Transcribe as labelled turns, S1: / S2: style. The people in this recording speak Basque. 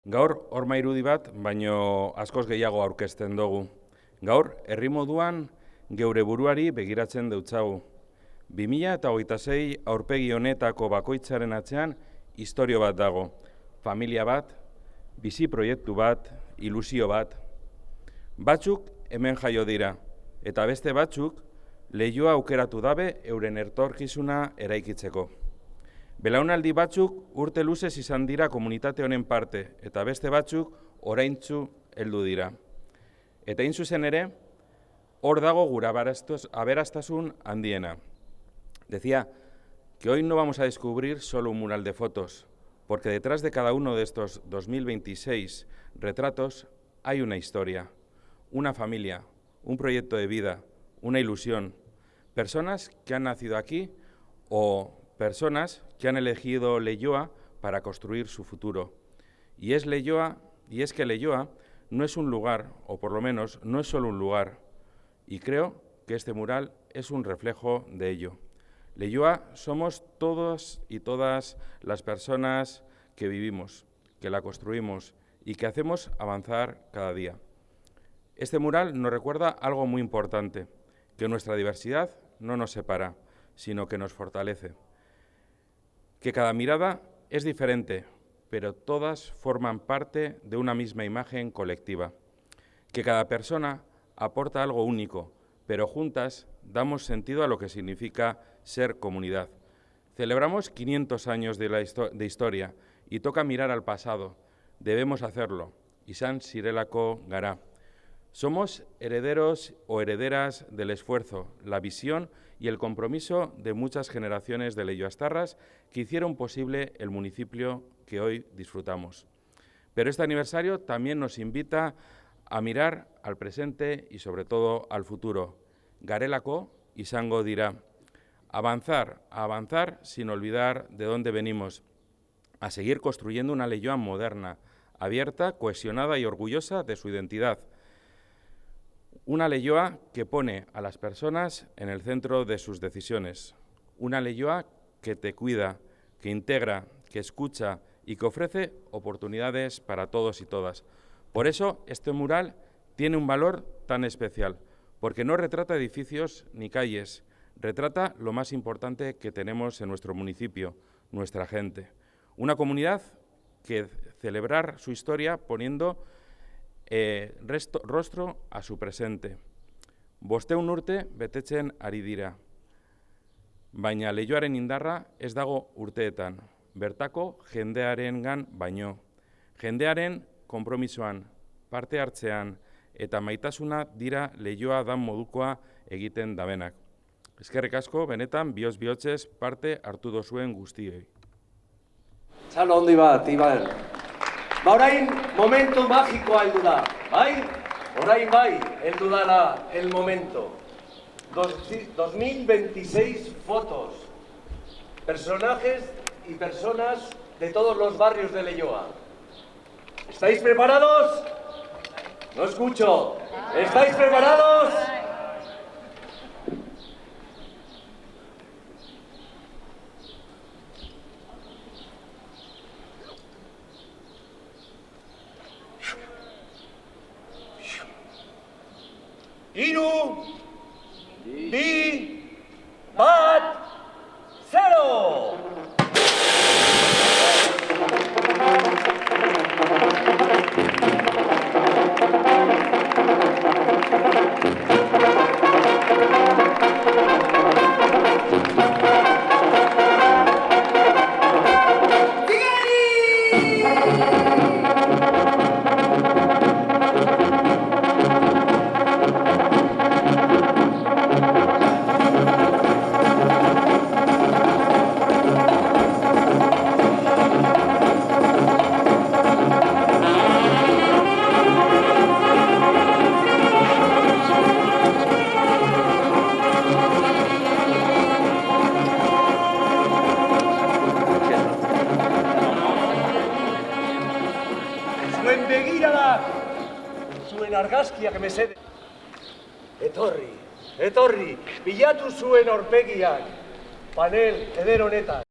S1: Gaur, horma irudi bat, baino askoz gehiago aurkezten dugu. Gaur, herri moduan geure buruari begiratzen deutzagu. 2026 aurpegi honetako bakoitzaren atzean istorio bat dago. Familia bat, bizi proiektu bat, ilusio bat. Batzuk hemen jaio dira, eta beste batzuk leihoa aukeratu dabe euren etorkizuna eraikitzeko. Belaunaldi batzuk urte luzez izan dira komunitate honen parte, eta beste batzuk oraintsu heldu dira. Eta hain zuzen ere, hor dago gure aberastasun handiena. Decía que hoy no vamos a descubrir solo un mural de fotos, porque detrás de cada uno de estos 2026 retratos hay una historia, una familia, un proyecto de vida, una ilusión, personas que han nacido aquí o personas que han elegido Leioa para construir su futuro. Y es que Leioa no es un lugar, o por lo menos no es solo un lugar, y creo que este mural es un reflejo de ello. Leioa somos todos y todas las personas que vivimos, que la construimos y que hacemos avanzar cada día. Este mural nos recuerda algo muy importante, que nuestra diversidad no nos separa, sino que nos fortalece. Que cada mirada es diferente, pero todas forman parte de una misma imagen colectiva. Que cada persona aporta algo único, pero juntas damos sentido a lo que significa ser comunidad. Celebramos 500 años de historia y toca mirar al pasado. Debemos hacerlo. Izan zirelako gara. Somos herederos o herederas del esfuerzo, la visión y el compromiso de muchas generaciones de leioastarras que hicieron posible el municipio que hoy disfrutamos. Pero este aniversario también nos invita a mirar al presente y sobre todo al futuro. Garelako izango dira. A avanzar sin olvidar de dónde venimos. A seguir construyendo una Leioa moderna, abierta, cohesionada y orgullosa de su identidad. Una Leioa que pone a las personas en el centro de sus decisiones. Una Leioa que te cuida, que integra, que escucha y que ofrece oportunidades para todos y todas. Por eso este mural tiene un valor tan especial, porque no retrata edificios ni calles, retrata lo más importante que tenemos en nuestro municipio, nuestra gente. Una comunidad que celebrar su historia poniendo rostro a su presente. 500 urte betetzen ari dira. Baina Leioaren indarra ez dago urteetan, bertako jendearengan baino. Jendearen konpromisoan, parte hartzean eta maitasuna dira Leioa dan modukoa egiten dabenak. Eskerrik asko, benetan, bihotz-bihotzez parte hartu dozuen guztiei.
S2: Txalo hondi bat, Iban. Orain, momento magikoa heldu da, bai? Orain bai, heldu dala el momento. 2026 fotos. Personajes y personas de todos los barrios de Leioa. ¿Estáis preparados? No escucho. ¿Estáis preparados? Hiru, bi, bat, zero! Zuen begiradak, zuen argazkiak mesede. Etorri, bilatu zuen aurpegiak, panel eder honetan.